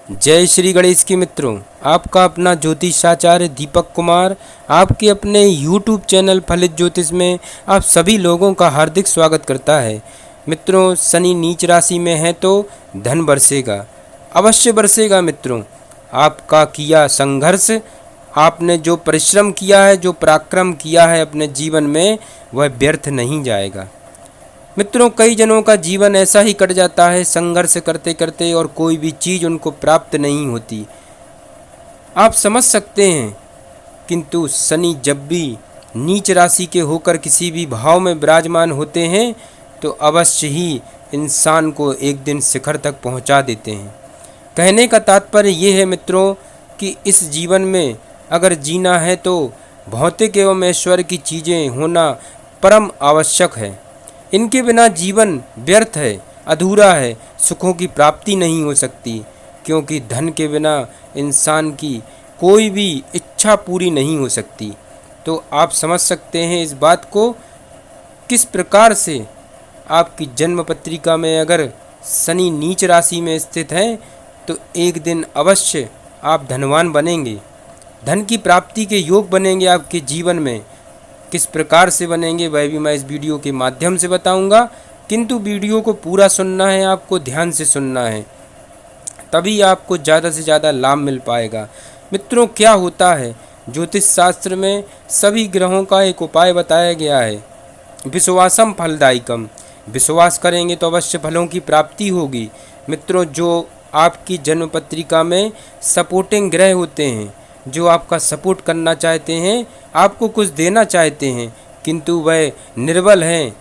जय श्री गणेश के मित्रों, आपका अपना ज्योतिषाचार्य दीपक कुमार आपके अपने YouTube चैनल फलित ज्योतिष में आप सभी लोगों का हार्दिक स्वागत करता है। मित्रों, शनि नीच राशि में है तो धन बरसेगा, अवश्य बरसेगा। मित्रों, आपका किया संघर्ष, आपने जो परिश्रम किया है, जो पराक्रम किया है अपने जीवन में, वह व्यर्थ नहीं जाएगा। मित्रों, कई जनों का जीवन ऐसा ही कट जाता है संघर्ष करते करते और कोई भी चीज़ उनको प्राप्त नहीं होती। आप समझ सकते हैं, किंतु शनि जब भी नीच राशि के होकर किसी भी भाव में विराजमान होते हैं तो अवश्य ही इंसान को एक दिन शिखर तक पहुंचा देते हैं। कहने का तात्पर्य ये है मित्रों कि इस जीवन में अगर जीना है तो भौतिक एवं ऐश्वर्य की चीज़ें होना परम आवश्यक है। इनके बिना जीवन व्यर्थ है, अधूरा है, सुखों की प्राप्ति नहीं हो सकती, क्योंकि धन के बिना इंसान की कोई भी इच्छा पूरी नहीं हो सकती। तो आप समझ सकते हैं इस बात को, किस प्रकार से आपकी जन्म पत्रिका में अगर शनि नीच राशि में स्थित है तो एक दिन अवश्य आप धनवान बनेंगे, धन की प्राप्ति के योग बनेंगे। आपके जीवन में किस प्रकार से बनेंगे वह भी मैं इस वीडियो के माध्यम से बताऊंगा, किंतु वीडियो को पूरा सुनना है, आपको ध्यान से सुनना है, तभी आपको ज़्यादा से ज़्यादा लाभ मिल पाएगा। मित्रों, क्या होता है, ज्योतिष शास्त्र में सभी ग्रहों का एक उपाय बताया गया है, विश्वासम फलदायकम। विश्वास करेंगे तो अवश्य फलों की प्राप्ति होगी। मित्रों, जो आपकी जन्म पत्रिका में सपोर्टिंग ग्रह होते हैं, जो आपका सपोर्ट करना चाहते हैं, आपको कुछ देना चाहते हैं, किंतु वह निर्बल हैं,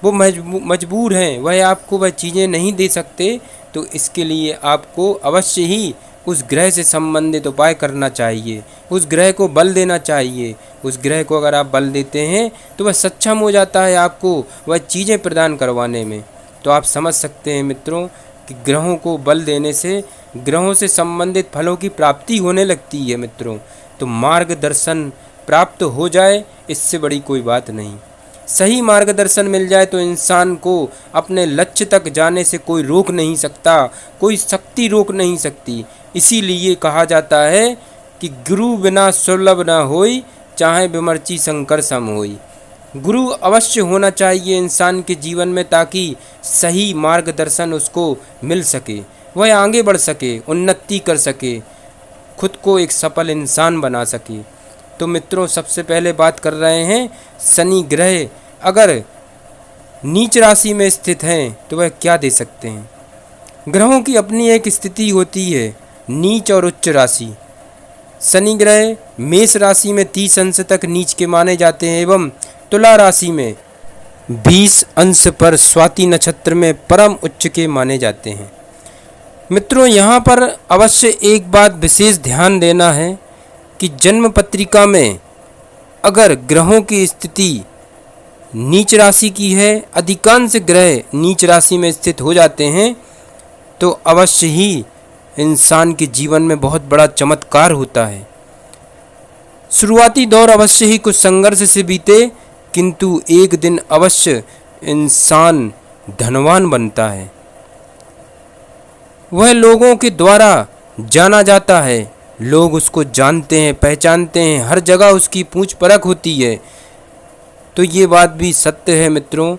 वो मजबूर हैं, वह आपको वह चीज़ें नहीं दे सकते, तो इसके लिए आपको अवश्य ही उस ग्रह से संबंधित उपाय करना चाहिए, उस ग्रह को बल देना चाहिए। उस ग्रह को अगर आप बल देते हैं तो वह सक्षम हो जाता है आपको वह चीज़ें प्रदान करवाने में। तो आप समझ सकते हैं मित्रों कि ग्रहों को बल देने से ग्रहों से संबंधित फलों की प्राप्ति होने लगती है। मित्रों, तो मार्गदर्शन प्राप्त हो जाए, इससे बड़ी कोई बात नहीं। सही मार्गदर्शन मिल जाए तो इंसान को अपने लक्ष्य तक जाने से कोई रोक नहीं सकता, कोई शक्ति रोक नहीं सकती। इसीलिए कहा जाता है कि गुरु बिना सुलभ न होई, चाहे विमर्ची शंकर सम होई। गुरु अवश्य होना चाहिए इंसान के जीवन में, ताकि सही मार्गदर्शन उसको मिल सके, वह आगे बढ़ सके, उन्नति कर सके, खुद को एक सफल इंसान बना सके। तो मित्रों, सबसे पहले बात कर रहे हैं, शनि ग्रह अगर नीच राशि में स्थित हैं तो वह क्या दे सकते हैं। ग्रहों की अपनी एक स्थिति होती है, नीच और उच्च राशि। शनि ग्रह मेष राशि में 30 अंश तक नीच के माने जाते हैं एवं तुला राशि में 20 अंश पर स्वाति नक्षत्र में परम उच्च के माने जाते हैं। मित्रों, यहाँ पर अवश्य एक बात विशेष ध्यान देना है कि जन्म पत्रिका में अगर ग्रहों की स्थिति नीच राशि की है, अधिकांश ग्रह नीच राशि में स्थित हो जाते हैं, तो अवश्य ही इंसान के जीवन में बहुत बड़ा चमत्कार होता है। शुरुआती दौर अवश्य ही कुछ संघर्ष से बीते, किंतु एक दिन अवश्य इंसान धनवान बनता है। वह लोगों के द्वारा जाना जाता है, लोग उसको जानते हैं, पहचानते हैं, हर जगह उसकी पूछ परख होती है। तो ये बात भी सत्य है मित्रों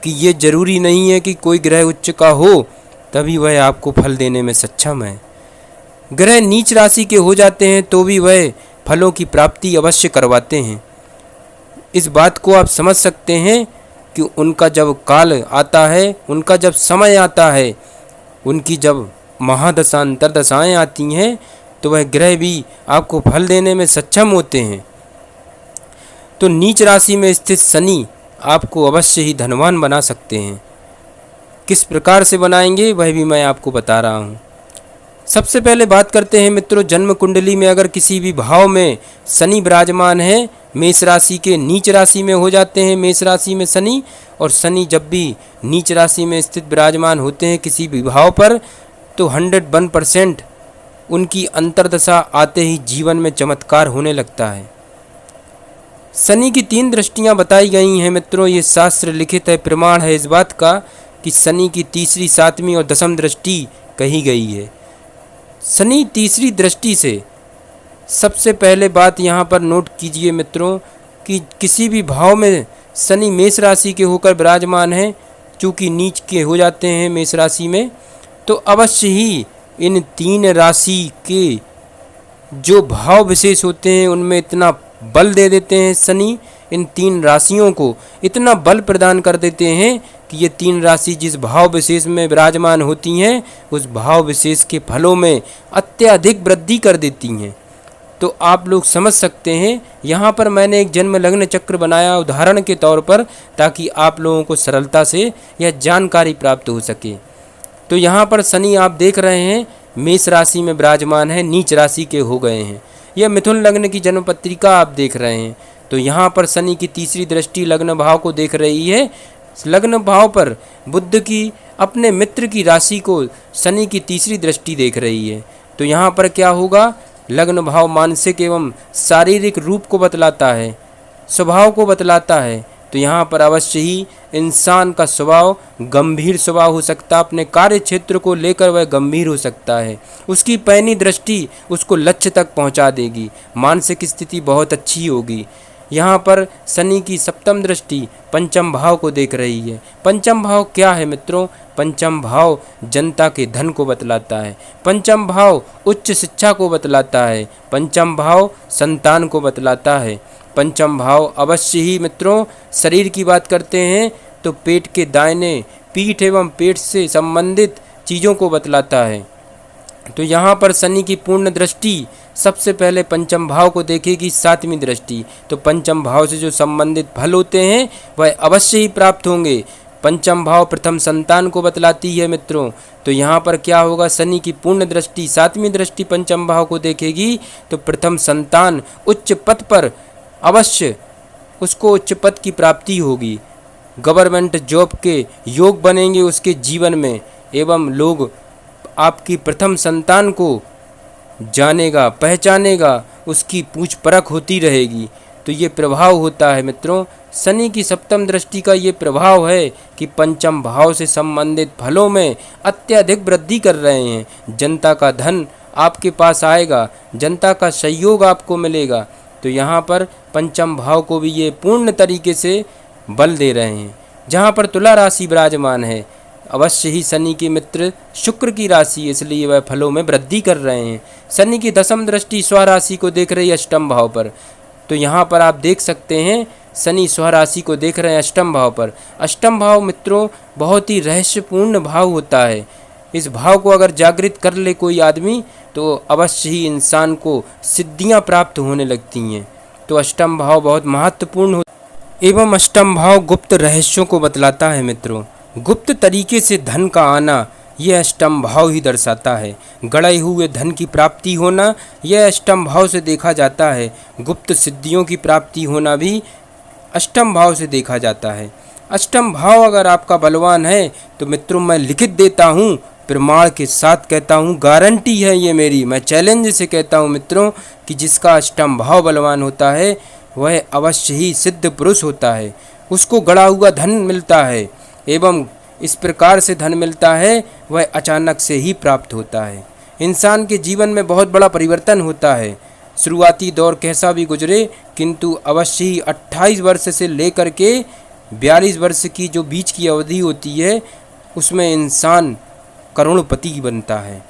कि ये जरूरी नहीं है कि कोई ग्रह उच्च का हो तभी वह आपको फल देने में सक्षम है। ग्रह नीच राशि के हो जाते हैं तो भी वह फलों की प्राप्ति अवश्य करवाते हैं। इस बात को आप समझ सकते हैं कि उनका जब काल आता है, उनका जब समय आता है, उनकी जब महादशा अंतरदशाएँ आती हैं तो वह ग्रह भी आपको फल देने में सक्षम होते हैं। तो नीच राशि में स्थित शनि आपको अवश्य ही धनवान बना सकते हैं। किस प्रकार से बनाएंगे वह भी मैं आपको बता रहा हूँ। सबसे पहले बात करते हैं मित्रों, जन्म कुंडली में अगर किसी भी भाव में शनि विराजमान है, मेष राशि के नीच राशि में हो जाते हैं, मेष राशि में शनि, और शनि जब भी नीच राशि में स्थित विराजमान होते हैं किसी भी भाव पर, तो 101% उनकी अंतर्दशा आते ही जीवन में चमत्कार होने लगता है। शनि की 3 दृष्टियां बताई गई हैं मित्रों, ये शास्त्र लिखित है, प्रमाण है इस बात का कि शनि की तीसरी, 7वीं और 10वीं दृष्टि कही गई है। शनि तीसरी दृष्टि से सबसे पहले बात यहाँ पर नोट कीजिए मित्रों कि किसी भी भाव में शनि मेष राशि के होकर विराजमान है, चूँकि नीच के हो जाते हैं मेष राशि में, तो अवश्य ही इन 3 राशि के जो भाव विशेष होते हैं उनमें इतना बल दे देते हैं शनि, इन 3 राशियों को इतना बल प्रदान कर देते हैं कि ये 3 राशि जिस भाव विशेष में विराजमान होती हैं उस भाव विशेष के फलों में अत्यधिक वृद्धि कर देती हैं। तो आप लोग समझ सकते हैं, यहाँ पर मैंने एक जन्म लग्न चक्र बनाया उदाहरण के तौर पर, ताकि आप लोगों को सरलता से यह जानकारी प्राप्त हो सके। तो यहाँ पर शनि आप देख रहे हैं मेष राशि में विराजमान है, नीच राशि के हो गए हैं। यह मिथुन लग्न की जन्म पत्रिका आप देख रहे हैं। तो यहाँ पर शनि की तीसरी दृष्टि लग्न भाव को देख रही है। लग्न भाव पर बुध की अपने मित्र की राशि को शनि की तीसरी दृष्टि देख रही है। तो यहाँ पर क्या होगा, लग्न भाव मानसिक एवं शारीरिक रूप को बतलाता है, स्वभाव को बतलाता है। तो यहाँ पर अवश्य ही इंसान का स्वभाव गंभीर स्वभाव हो सकता है, अपने कार्य क्षेत्र को लेकर वह गंभीर हो सकता है। उसकी पैनी दृष्टि उसको लक्ष्य तक पहुँचा देगी, मानसिक स्थिति बहुत अच्छी होगी। यहाँ पर शनि की सप्तम दृष्टि पंचम भाव को देख रही है। पंचम भाव क्या है मित्रों? पंचम भाव जनता के धन को बतलाता है, पंचम भाव उच्च शिक्षा को बतलाता है, पंचम भाव संतान को बतलाता है। पंचम भाव अवश्य ही मित्रों शरीर की बात करते हैं तो पेट के दाहिने पीठ एवं पेट से संबंधित चीज़ों को बतलाता है। तो यहाँ पर शनि की पूर्ण दृष्टि सबसे पहले पंचम भाव को देखेगी, 7वीं दृष्टि। तो पंचम भाव से जो संबंधित फल होते हैं वह अवश्य ही प्राप्त होंगे। पंचम भाव प्रथम संतान को बतलाती है मित्रों। तो यहाँ पर क्या होगा, शनि की पूर्ण दृष्टि 7वीं दृष्टि पंचम भाव को देखेगी तो प्रथम संतान उच्च पद पर अवश्य उसको उच्च पद की प्राप्ति होगी, गवर्नमेंट जॉब के योग बनेंगे उसके जीवन में, एवं लोग आपकी प्रथम संतान को जानेगा, पहचानेगा, उसकी पूछ परख होती रहेगी। तो ये प्रभाव होता है मित्रों, शनि की सप्तम दृष्टि का ये प्रभाव है कि पंचम भाव से संबंधित फलों में अत्यधिक वृद्धि कर रहे हैं। जनता का धन आपके पास आएगा, जनता का सहयोग आपको मिलेगा। तो यहाँ पर पंचम भाव को भी ये पूर्ण तरीके से बल दे रहे हैं। जहाँ पर तुला राशि विराजमान है, अवश्य ही शनि के मित्र शुक्र की राशि, इसलिए वह फलों में वृद्धि कर रहे हैं। शनि की दसम दृष्टि स्वराशि को देख रही है अष्टम भाव पर। तो यहाँ पर आप देख सकते हैं शनि स्वराशि को देख रहे हैं अष्टम भाव पर। अष्टम भाव मित्रों बहुत ही रहस्यपूर्ण भाव होता है। इस भाव को अगर जागृत कर ले कोई आदमी तो अवश्य ही इंसान को सिद्धियाँ प्राप्त होने लगती हैं। तो अष्टम भाव बहुत महत्वपूर्ण हो एवं अष्टम भाव गुप्त रहस्यों को बतलाता है मित्रों। गुप्त तरीके से धन का आना यह अष्टम भाव ही दर्शाता है। गड़े हुए धन की प्राप्ति होना यह अष्टम भाव से देखा जाता है। गुप्त सिद्धियों की प्राप्ति होना भी अष्टम भाव से देखा जाता है। अष्टम भाव अगर आपका बलवान है तो मित्रों मैं लिखित देता हूँ, प्रमाण के साथ कहता हूँ, गारंटी है ये मेरी, मैं चैलेंज से कहता हूँ मित्रों कि जिसका अष्टम भाव बलवान होता है वह अवश्य ही सिद्ध पुरुष होता है। उसको गड़ा हुआ धन मिलता है एवं इस प्रकार से धन मिलता है वह अचानक से ही प्राप्त होता है। इंसान के जीवन में बहुत बड़ा परिवर्तन होता है। शुरुआती दौर कैसा भी गुजरे किंतु अवश्य ही 28 वर्ष से लेकर के 42 वर्ष की जो बीच की अवधि होती है उसमें इंसान करोड़पति बनता है,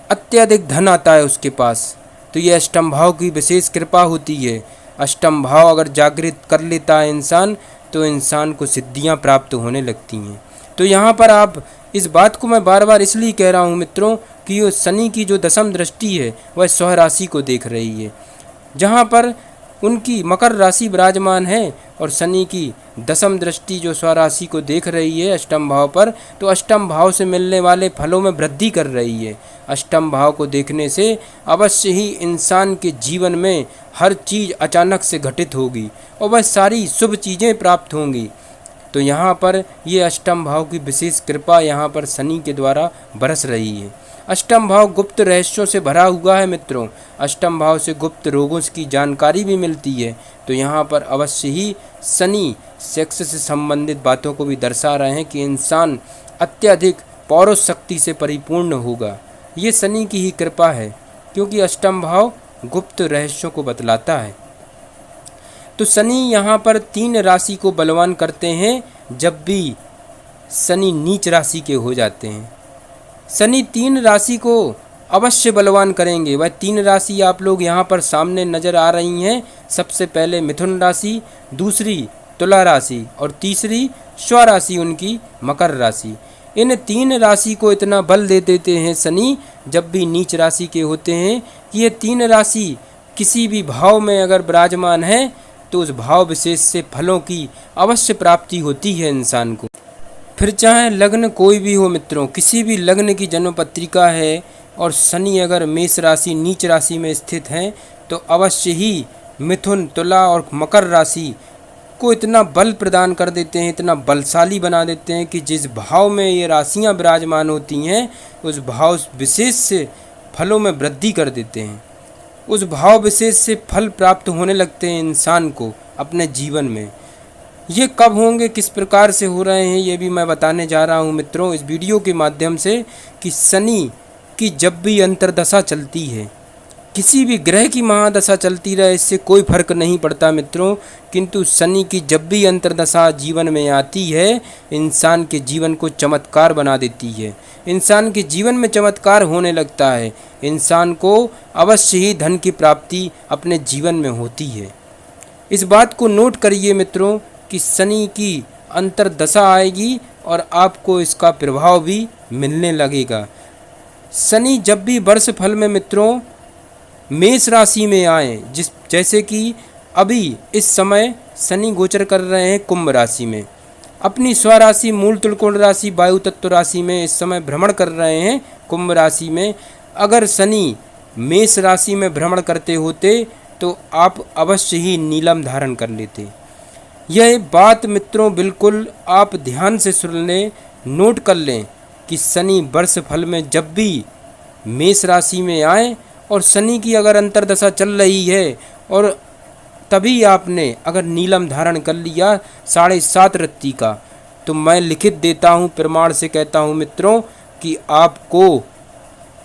अत्यधिक धन आता है उसके पास। तो ये अष्टम भाव की विशेष कृपा होती है। अष्टम भाव अगर जागृत कर लेता है इंसान तो इंसान को सिद्धियां प्राप्त होने लगती हैं। तो यहाँ पर आप इस बात को मैं बार बार इसलिए कह रहा हूँ मित्रों कि ये शनि की जो दसम दृष्टि है वह स्वराशि को देख रही है, जहाँ पर उनकी मकर राशि विराजमान है और शनि की दसम दृष्टि जो स्वराशि को देख रही है अष्टम भाव पर, तो अष्टम भाव से मिलने वाले फलों में वृद्धि कर रही है। अष्टम भाव को देखने से अवश्य ही इंसान के जीवन में हर चीज़ अचानक से घटित होगी और वह सारी शुभ चीज़ें प्राप्त होंगी। तो यहाँ पर ये अष्टम भाव की विशेष कृपा यहाँ पर शनि के द्वारा बरस रही है। अष्टम भाव गुप्त रहस्यों से भरा हुआ है मित्रों। अष्टम भाव से गुप्त रोगों की जानकारी भी मिलती है। तो यहाँ पर अवश्य ही शनि सेक्स से संबंधित बातों को भी दर्शा रहे हैं कि इंसान अत्यधिक पौरुष शक्ति से परिपूर्ण होगा। ये शनि की ही कृपा है, क्योंकि अष्टम भाव गुप्त रहस्यों को बतलाता है। तो शनि यहाँ पर 3 राशि को बलवान करते हैं जब भी शनि नीच राशि के हो जाते हैं। शनि 3 राशि को अवश्य बलवान करेंगे। वह 3 राशि आप लोग यहाँ पर सामने नजर आ रही हैं। सबसे पहले मिथुन राशि, दूसरी तुला राशि और तीसरी स्व राशि उनकी मकर राशि। इन 3 राशि को इतना बल दे देते हैं शनि जब भी नीच राशि के होते हैं कि ये 3 राशि किसी भी भाव में अगर विराजमान है तो उस भाव विशेष से फलों की अवश्य प्राप्ति होती है इंसान को। फिर चाहे लग्न कोई भी हो मित्रों, किसी भी लग्न की जन्म पत्रिका है और शनि अगर मेष राशि नीच राशि में स्थित हैं तो अवश्य ही मिथुन, तुला और मकर राशि को इतना बल प्रदान कर देते हैं, इतना बलशाली बना देते हैं कि जिस भाव में ये राशियां विराजमान होती हैं उस भाव विशेष से फलों में वृद्धि कर देते हैं। उस भाव विशेष से फल प्राप्त होने लगते हैं इंसान को अपने जीवन में। ये कब होंगे, किस प्रकार से हो रहे हैं, ये भी मैं बताने जा रहा हूँ मित्रों इस वीडियो के माध्यम से कि शनि की जब भी अंतर्दशा चलती है, किसी भी ग्रह की महादशा चलती रहे, इससे कोई फर्क नहीं पड़ता मित्रों, किंतु शनि की जब भी अंतर्दशा जीवन में आती है इंसान के जीवन को चमत्कार बना देती है। इंसान के जीवन में चमत्कार होने लगता है, इंसान को अवश्य ही धन की प्राप्ति अपने जीवन में होती है। इस बात को नोट करिए मित्रों कि शनि की अंतर्दशा आएगी और आपको इसका प्रभाव भी मिलने लगेगा। शनि जब भी वर्ष फल में मित्रों मेष राशि में आए, जैसे कि अभी इस समय शनि गोचर कर रहे हैं कुंभ राशि में, अपनी स्वराशि मूल त्रिकोण राशि वायु तत्व राशि में इस समय भ्रमण कर रहे हैं कुंभ राशि में। अगर शनि मेष राशि में भ्रमण करते होते तो आप अवश्य ही नीलम धारण कर लेते। यह बात मित्रों बिल्कुल आप ध्यान से सुन लें, नोट कर लें कि शनि वर्ष फल में जब भी मेष राशि में आए और शनि की अगर अंतर्दशा चल रही है और तभी आपने अगर नीलम धारण कर लिया 7.5 रत्ती का, तो मैं लिखित देता हूँ, प्रमाण से कहता हूँ मित्रों कि आपको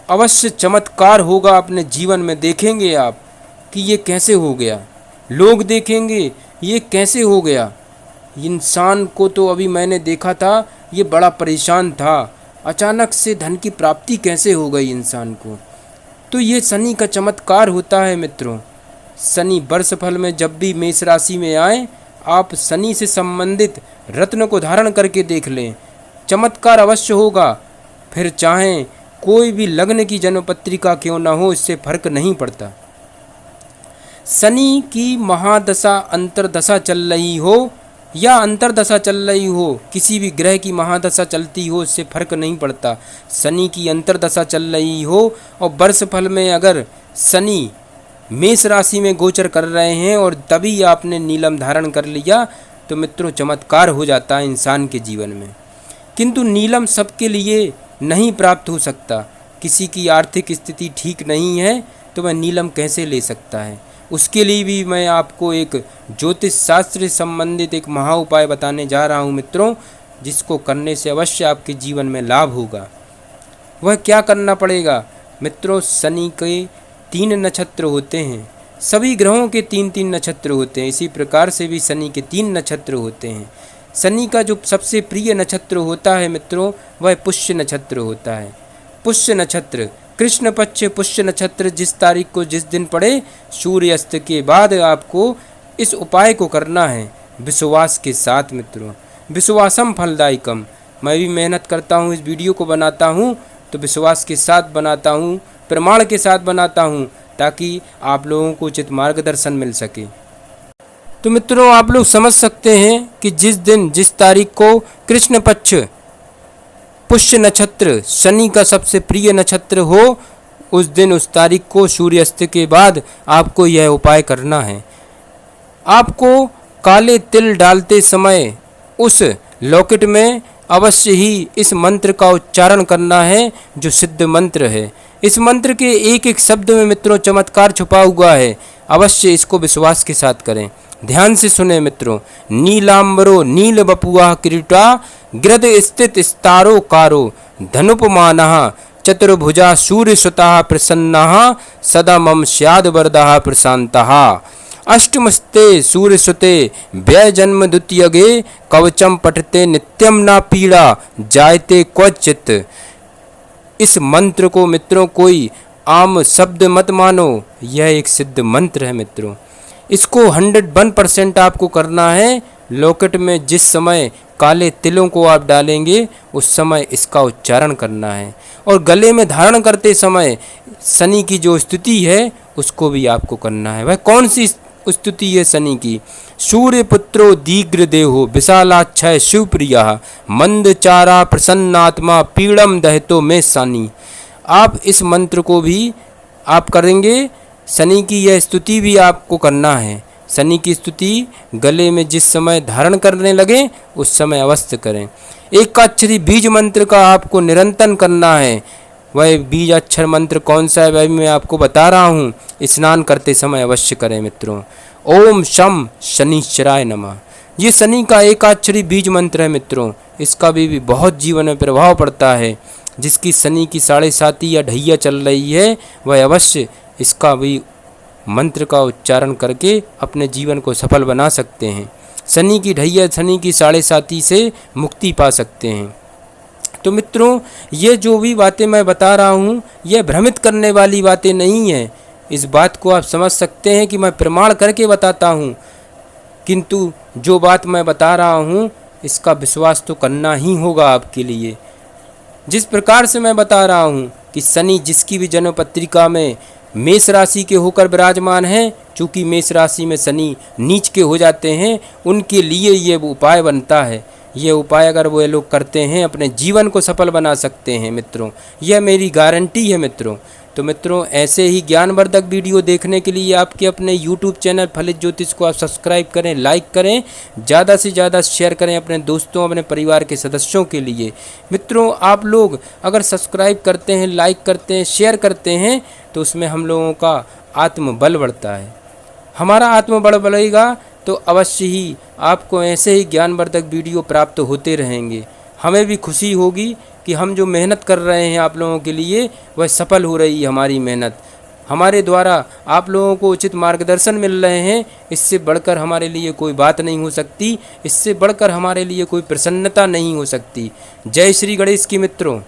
अवश्य चमत्कार होगा अपने जीवन में। देखेंगे आप कि ये कैसे हो गया, लोग देखेंगे ये कैसे हो गया। इंसान को तो अभी मैंने देखा था ये बड़ा परेशान था, अचानक से धन की प्राप्ति कैसे हो गई इंसान को। तो ये शनि का चमत्कार होता है मित्रों। शनि वर्ष फल में जब भी मेष राशि में आए, आप शनि से संबंधित रत्न को धारण करके देख लें, चमत्कार अवश्य होगा। फिर चाहे कोई भी लग्न की जन्म पत्रिका क्यों ना हो, इससे फर्क नहीं पड़ता। शनि की महादशा अंतर्दशा चल रही हो या अंतर्दशा चल रही हो, किसी भी ग्रह की महादशा चलती हो, इससे फर्क नहीं पड़ता। शनि की अंतर्दशा चल रही हो और वर्ष फल में अगर शनि मेष राशि में गोचर कर रहे हैं और तभी आपने नीलम धारण कर लिया तो मित्रों चमत्कार हो जाता है इंसान के जीवन में। किंतु नीलम सबके लिए नहीं प्राप्त हो सकता। किसी की आर्थिक स्थिति ठीक नहीं है तो वह नीलम कैसे ले सकता है। उसके लिए भी मैं आपको एक ज्योतिष शास्त्र से संबंधित एक महा उपाय बताने जा रहा हूँ मित्रों, जिसको करने से अवश्य आपके जीवन में लाभ होगा। वह क्या करना पड़ेगा मित्रों, शनि के 3 नक्षत्र होते हैं, सभी ग्रहों के 3-3 नक्षत्र होते हैं, इसी प्रकार से भी शनि के 3 नक्षत्र होते हैं। शनि का जो सबसे प्रिय नक्षत्र होता है मित्रों वह पुष्य नक्षत्र होता है। पुष्य नक्षत्र कृष्ण पक्ष पुष्य नक्षत्र जिस तारीख को जिस दिन पड़े सूर्यास्त के बाद आपको इस उपाय को करना है विश्वास के साथ मित्रों। विश्वासम फलदायकम। मैं भी मेहनत करता हूँ, इस वीडियो को बनाता हूँ तो विश्वास के साथ बनाता हूँ, प्रमाण के साथ बनाता हूँ, ताकि आप लोगों को उचित मार्गदर्शन मिल सके। तो मित्रों आप लोग समझ सकते हैं कि जिस दिन जिस तारीख को कृष्ण पक्ष पुष्य नक्षत्र शनि का सबसे प्रिय नक्षत्र हो, उस दिन उस तारीख को सूर्यास्त के बाद आपको यह उपाय करना है। आपको काले तिल डालते समय उस लॉकेट में अवश्य ही इस मंत्र का उच्चारण करना है जो सिद्ध मंत्र है। इस मंत्र के एक एक शब्द में मित्रों चमत्कार छुपा हुआ है। अवश्य इसको विश्वास के साथ करें। ध्यान से सुने मित्रों। नीलांबरो नील बपुआ किरीटा ग्रद स्थित स्तारो कारो धनुपमानः चतुर्भुजा सूर्यसुतः प्रसन्नः सदा मम स्याद् वरदः प्रशान्तः। अष्टमस्ते सूर्यसुते व्यजन्म द्वितीयगे कवचम पठते नित्यम ना पीड़ा जायते क्वचित। इस मंत्र को मित्रों कोई आम शब्द मत मानो, यह एक सिद्ध मंत्र है मित्रों। इसको 101% आपको करना है। लॉकेट में जिस समय काले तिलों को आप डालेंगे उस समय इसका उच्चारण करना है, और गले में धारण करते समय शनि की जो स्तुति है उसको भी आपको करना है। वह कौन सी स्तुति है शनि की? सूर्य पुत्रो दीग्र देहो विशालाक्षय शिवप्रिया मंदचारा प्रसन्नात्मा पीड़म दहतो में शनि। आप इस मंत्र को भी आप करेंगे, शनि की यह स्तुति भी आपको करना है। शनि की स्तुति गले में जिस समय धारण करने लगे उस समय अवश्य करें। एकाक्षरी बीज मंत्र का आपको निरंतर करना है। वह बीज अक्षर मंत्र कौन सा है वह मैं आपको बता रहा हूँ, स्नान करते समय अवश्य करें मित्रों। ओम शम शनिश्चराय नमः, ये शनि का एकाक्षरी बीज मंत्र है मित्रों। इसका भी बहुत जीवन में प्रभाव पड़ता है। जिसकी शनि की 7.5 या ढैया चल रही है वह अवश्य इसका भी मंत्र का उच्चारण करके अपने जीवन को सफल बना सकते हैं। शनि की ढैया, शनि की 7.5 से मुक्ति पा सकते हैं। तो मित्रों, ये जो भी बातें मैं बता रहा हूँ यह भ्रमित करने वाली बातें नहीं है। इस बात को आप समझ सकते हैं कि मैं प्रमाण करके बताता हूँ, किंतु जो बात मैं बता रहा हूँ इसका विश्वास तो करना ही होगा आपके लिए। जिस प्रकार से मैं बता रहा हूँ कि शनि जिसकी भी जन्म पत्रिका में मेष राशि के होकर विराजमान हैं, चूँकि मेष राशि में शनि नीच के हो जाते हैं, उनके लिए ये उपाय बनता है। ये उपाय अगर वो लोग करते हैं अपने जीवन को सफल बना सकते हैं मित्रों, यह मेरी गारंटी है मित्रों। तो मित्रों, ऐसे ही ज्ञानवर्धक वीडियो देखने के लिए आपके अपने YouTube चैनल फलित ज्योतिष को आप सब्सक्राइब करें, लाइक करें, ज़्यादा से ज़्यादा शेयर करें अपने दोस्तों, अपने परिवार के सदस्यों के लिए। मित्रों, आप लोग अगर सब्सक्राइब करते हैं, लाइक करते हैं, शेयर करते हैं तो उसमें हम लोगों का आत्मबल बढ़ता है। हमारा आत्मबल बढ़ेगा तो अवश्य ही आपको ऐसे ही ज्ञानवर्धक वीडियो प्राप्त होते रहेंगे। हमें भी खुशी होगी कि हम जो मेहनत कर रहे हैं आप लोगों के लिए वह सफल हो रही है। हमारी मेहनत, हमारे द्वारा आप लोगों को उचित मार्गदर्शन मिल रहे हैं। इससे बढ़कर हमारे लिए कोई बात नहीं हो सकती, इससे बढ़कर हमारे लिए कोई प्रसन्नता नहीं हो सकती। जय श्री गणेश की मित्रों।